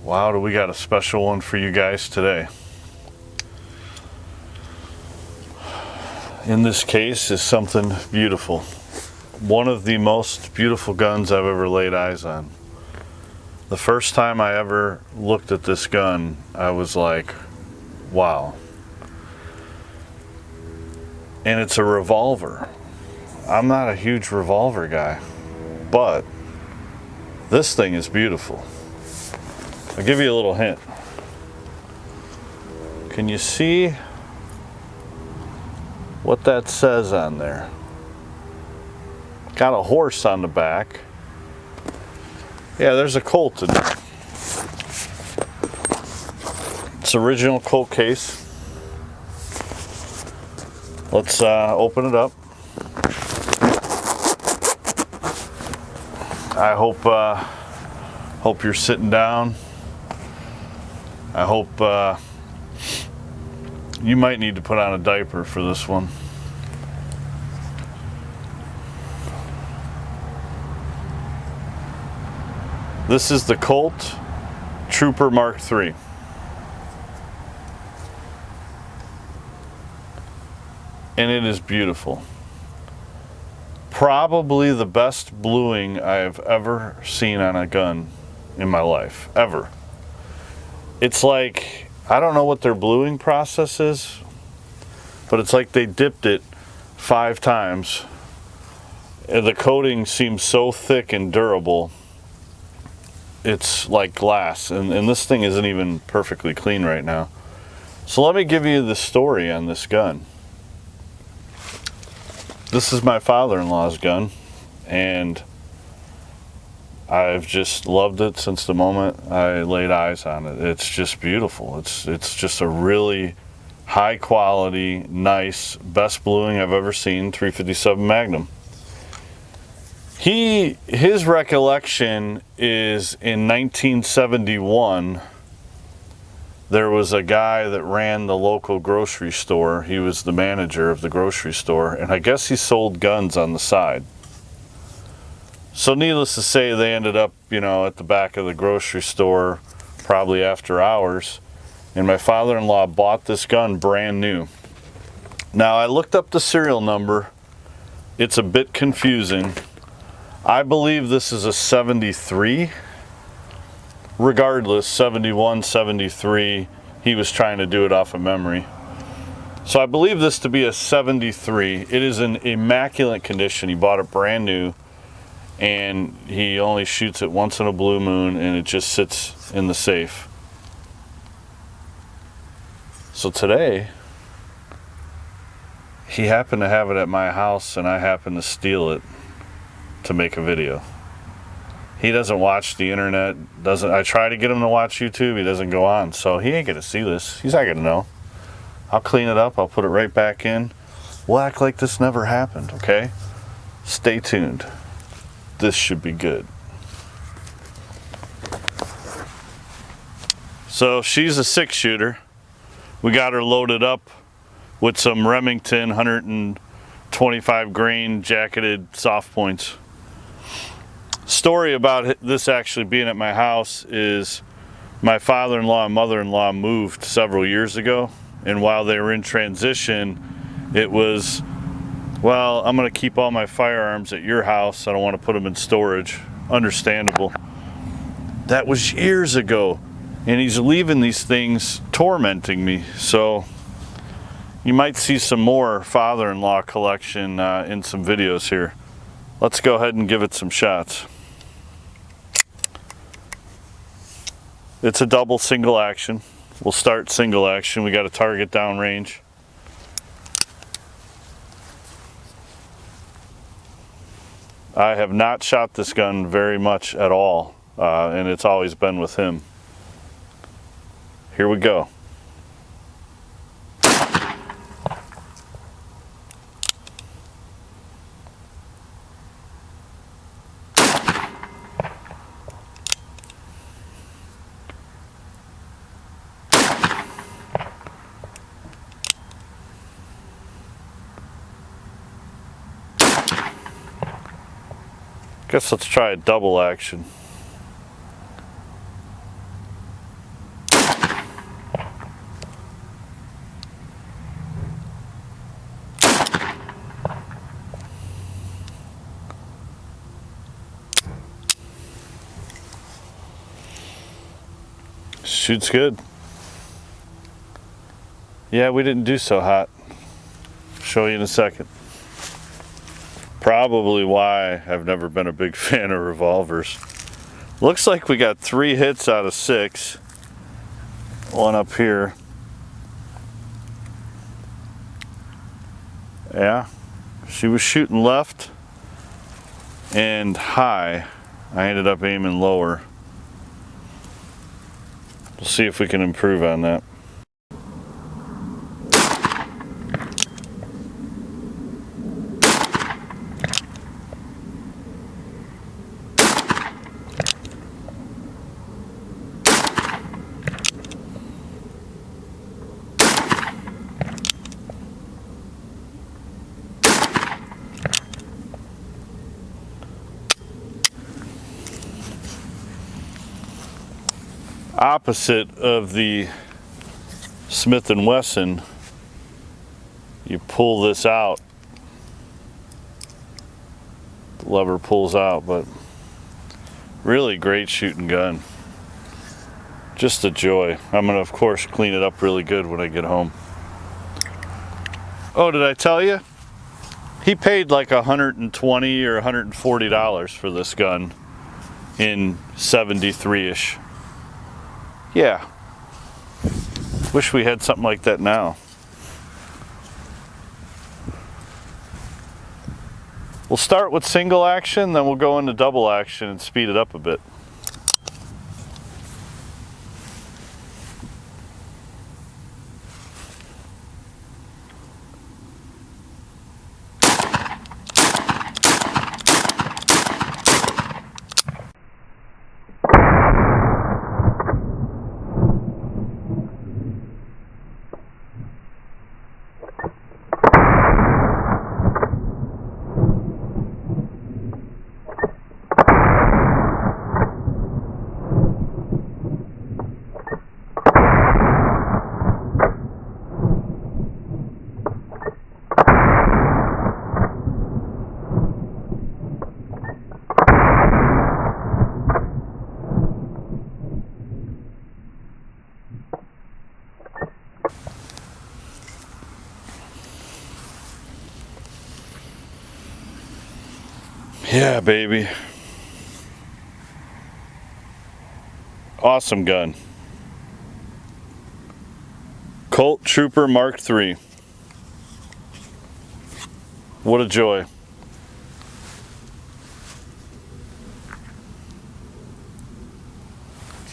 Wow, do we got a special one for you guys today. In this case is something beautiful. One of the most beautiful guns I've ever laid eyes on. The first time I ever looked at this gun, I was like, wow. And it's a revolver. I'm not a huge revolver guy, but this thing is beautiful. I'll give you a little hint. Can you see what that says on there? Got a horse on the back. Yeah, there's a Colt in there. It's original Colt case. Let's open it up. I hope you're sitting down. I hope you might need to put on a diaper for this one. This is the Colt Trooper MK. And it is beautiful. Probably the best bluing I have ever seen on a gun in my life, ever. It's like, I don't know what their bluing process is, but it's like they dipped it 5 times. And the coating seems so thick and durable. It's like glass, and this thing isn't even perfectly clean right now. So let me give you the story on this gun. This is my father-in-law's gun, and I've just loved it since the moment I laid eyes on it. It's just beautiful. It's just a really high quality, nice, best bluing I've ever seen, 357 Magnum. His recollection is in 1971, there was a guy that ran the local grocery store. He was the manager of the grocery store, and I guess he sold guns on the side. So needless to say, they ended up, at the back of the grocery store, probably after hours, and my father-in-law bought this gun brand new. Now, I looked up the serial number. It's a bit confusing. I believe this is a 73. Regardless, 71, 73, he was trying to do it off of memory. So I believe this to be a 73. It is in immaculate condition. He bought it brand new, and he only shoots it once in a blue moon, and it just sits in the safe. So today, he happened to have it at my house, and I happened to steal it to make a video. He doesn't watch the internet. I try to get him to watch YouTube. He doesn't go on, so he ain't gonna see this. He's not gonna know. I'll clean it up. I'll put it right back in. We'll act like this never happened, okay? Stay tuned. This should be good. So she's a 6-shooter. We got her loaded up with some Remington 125 grain jacketed soft points. Story about this actually being at my house is my father-in-law and mother-in-law moved several years ago, and while they were in transition, it was, well, I'm going to keep all my firearms at your house. I don't want to put them in storage. Understandable. That was years ago, and he's leaving these things tormenting me. So you might see some more father-in-law collection in some videos here. Let's go ahead and give it some shots. It's a double single action. We'll start single action. We got a target down range. I have not shot this gun very much at all, and it's always been with him. Here we go. Guess let's try a double action. Shoots good. Yeah, we didn't do so hot. Show you in a second. Probably why I've never been a big fan of revolvers. Looks like we got 3 hits out of 6. One up here. Yeah, she was shooting left and high. I ended up aiming lower. We'll see if we can improve on that. Opposite of the Smith & Wesson, you pull this out, the lever pulls out, but really great shooting gun. Just a joy. I'm gonna of course clean it up really good when I get home. Oh, did I tell you? He paid like $120 or $140 for this gun in 73-ish. Yeah. Wish we had something like that now. We'll start with single action, then we'll go into double action and speed it up a bit. Yeah, baby. Awesome gun. Colt Trooper Mark III. What a joy.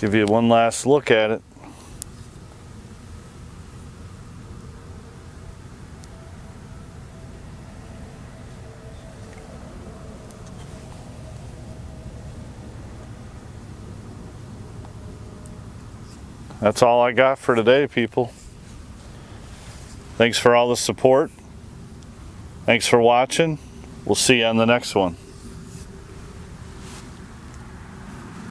Give you one last look at it. That's all I got for today, people. Thanks for all the support. Thanks for watching. We'll see you on the next one.